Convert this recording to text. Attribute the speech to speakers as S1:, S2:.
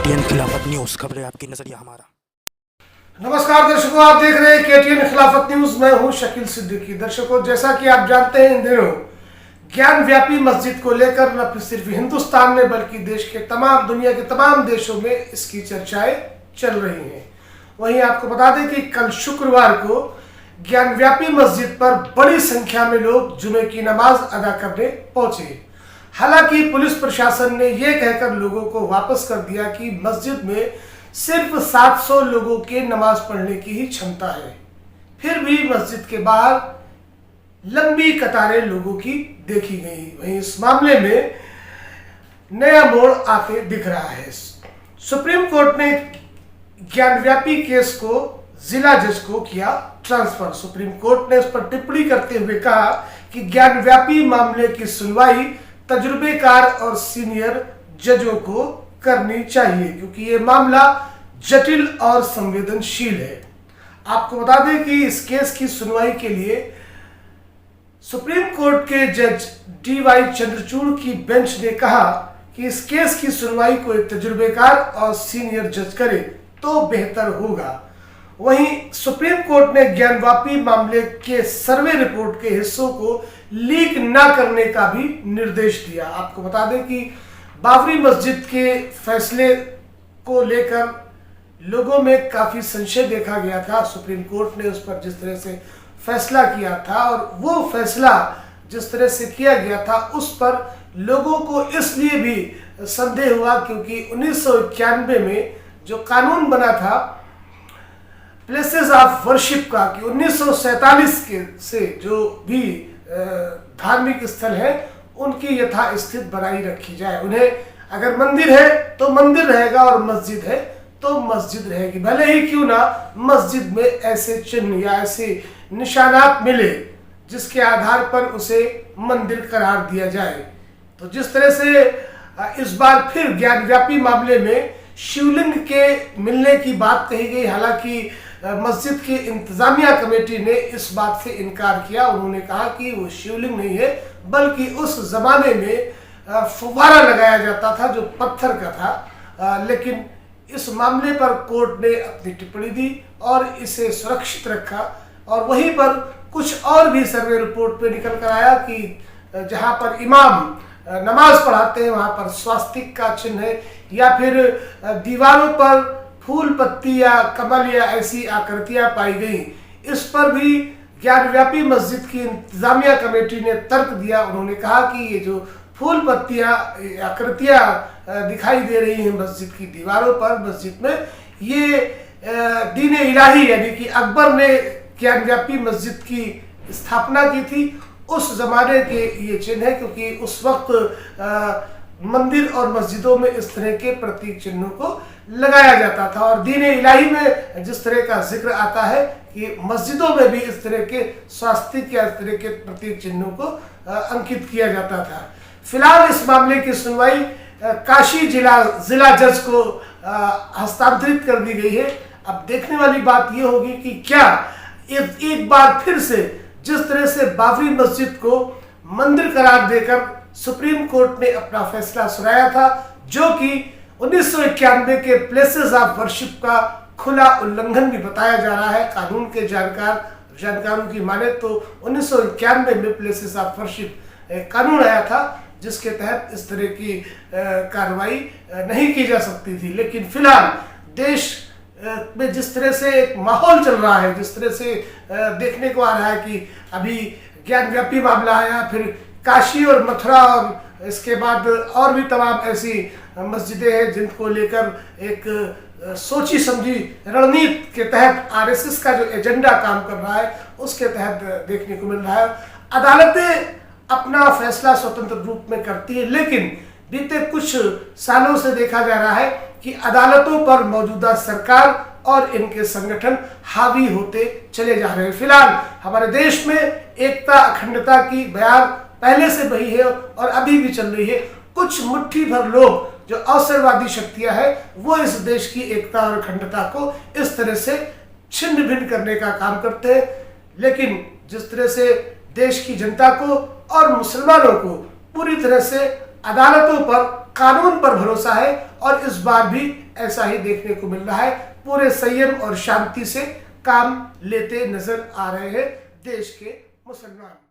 S1: KTN खिलाफत news, खबरें आपकी नजरिया हमारा।
S2: नमस्कार दर्शकों, आप देख रहे हैं KTN खिलाफत न्यूज। मैं हूं शकील सिद्दीकी। दर्शकों, जैसा कि आप जानते हैं, इन दिनों ज्ञान व्यापी मस्जिद को लेकर न सिर्फ हिंदुस्तान में बल्कि देश के दुनिया के तमाम देशों में इसकी चर्चाएं चल रही हैं। वहीं आपको बता दें कि कल शुक्रवार को ज्ञान व्यापी मस्जिद पर बड़ी संख्या में लोग जुमे की नमाज अदा करने पहुंचे। हालांकि पुलिस प्रशासन ने यह कहकर लोगों को वापस कर दिया कि मस्जिद में सिर्फ 700 लोगों के नमाज पढ़ने की ही क्षमता है। फिर भी मस्जिद के बाहर लंबी कतारें लोगों की देखी गई। वहीं इस मामले में नया मोड़ आते दिख रहा है। सुप्रीम कोर्ट ने ज्ञानव्यापी केस को जिला जज को किया ट्रांसफर। सुप्रीम कोर्ट ने इस पर टिप्पणी करते हुए कहा कि ज्ञानव्यापी मामले की सुनवाई तजुर्बेकार और सीनियर जजों को करनी चाहिए, क्योंकि ये मामला जटिल और संवेदनशील है। आपको बता दें कि इस केस की सुनवाई के लिए सुप्रीम कोर्ट के जज DY चंद्रचूड़ की बेंच ने कहा कि इस केस की सुनवाई को एक तजुर्बेकार और सीनियर जज करे तो बेहतर होगा। वहीं सुप्रीम कोर्ट ने ज्ञानव्यापी मामले के सर्वे रिपोर्ट के हिस्सों को लीक न करने का भी निर्देश दिया। आपको बता दें कि बाबरी मस्जिद के फैसले को लेकर लोगों में काफी संशय देखा गया था। सुप्रीम कोर्ट ने उस पर जिस तरह से फैसला किया था और वो फैसला जिस तरह से किया गया था, उस पर लोगों को इसलिए भी संदेह हुआ क्योंकि 1991 में जो कानून बना था प्लेसेस ऑफ वर्शिप का, कि 1947 के से जो भी धार्मिक स्थल है उनकी यथास्थित बनाई रखी जाए। उन्हें अगर मंदिर है तो मंदिर रहेगा और मस्जिद है तो मस्जिद रहेगी, भले ही क्यों ना मस्जिद में ऐसे चिन्ह या ऐसे निशानात मिले जिसके आधार पर उसे मंदिर करार दिया जाए। तो जिस तरह से इस बार फिर ज्ञानव्यापी मामले में शिवलिंग के मिलने की बात कही गई। हालांकि मस्जिद की इंतजामिया कमेटी ने इस बात से इनकार किया। उन्होंने कहा कि वो शिवलिंग नहीं है, बल्कि उस जमाने में फुव्वारा लगाया जाता था जो पत्थर का था। लेकिन इस मामले पर कोर्ट ने अपनी टिप्पणी दी और इसे सुरक्षित रखा। और वहीं पर कुछ और भी सर्वे रिपोर्ट पे निकल कर आया कि जहां पर इमाम नमाज पढ़ाते हैं वहां पर स्वास्तिक का चिन्ह है, या फिर दीवारों पर फूल पत्ती या कमल या ऐसी आकृतियां पाई गई। इस पर भी ज्ञानव्यापी मस्जिद की इंतजामिया कमेटी ने तर्क दिया। उन्होंने कहा कि ये जो फूल पत्तियां आकृतियां दिखाई दे रही हैं मस्जिद की दीवारों पर, मस्जिद में, ये दीन इलाही यानी कि अकबर ने ज्ञानव्यापी मस्जिद की स्थापना की थी उस जमाने के ये चिन्ह है, क्योंकि उस वक्त मंदिर और मस्जिदों में इस तरह के प्रतीक चिन्हों को लगाया जाता था। और दीन इलाही में जिस तरह का जिक्र आता है कि मस्जिदों में भी इस तरह के स्वास्तिक या इस तरह के प्रतीक चिन्हों को अंकित किया जाता था। फिलहाल इस मामले की सुनवाई काशी जिला जज को हस्तांतरित कर दी गई है। अब देखने वाली बात यह होगी कि क्या एक बार फिर से जिस तरह से बाबरी मस्जिद को मंदिर करार देकर सुप्रीम कोर्ट ने अपना फैसला सुनाया था, जो कि 1991 के प्लेसेस ऑफ वर्शिप का खुला उल्लंघन भी बताया जा रहा है। कानून के जानकारों की माने तो 1991 में प्लेसेस ऑफ वर्शिप कानून आया था जिसके तहत इस तरह की कार्रवाई नहीं की जा सकती थी। लेकिन फिलहाल देश में जिस तरह से एक माहौल चल रहा है, जिस तरह से देखने को आ रहा है कि अभी ज्ञानव्यापी मामला आया, फिर काशी और मथुरा और इसके बाद और भी तमाम ऐसी मस्जिदें हैं जिनको लेकर एक सोची समझी रणनीति के तहत RSS का जो एजेंडा काम कर रहा है उसके तहत देखने को मिल रहा है। अदालतें अपना फैसला स्वतंत्र रूप में करती है, लेकिन बीते कुछ सालों से देखा जा रहा है कि अदालतों पर मौजूदा सरकार और इनके संगठन हावी होते चले जा रहे हैं। फिलहाल हमारे देश में एकता अखंडता की बयार पहले से बही है और अभी भी चल रही है। कुछ मुट्ठी भर लोग जो अवसरवादी शक्तियां हैं वो इस देश की एकता और अखंडता को इस तरह से छिन्न भिन्न करने का काम करते हैं। लेकिन जिस तरह से देश की जनता को और मुसलमानों को पूरी तरह से अदालतों पर, कानून पर भरोसा है और इस बार भी ऐसा ही देखने को मिल रहा है। पूरे संयम और शांति से काम लेते नजर आ रहे हैं देश के मुसलमान।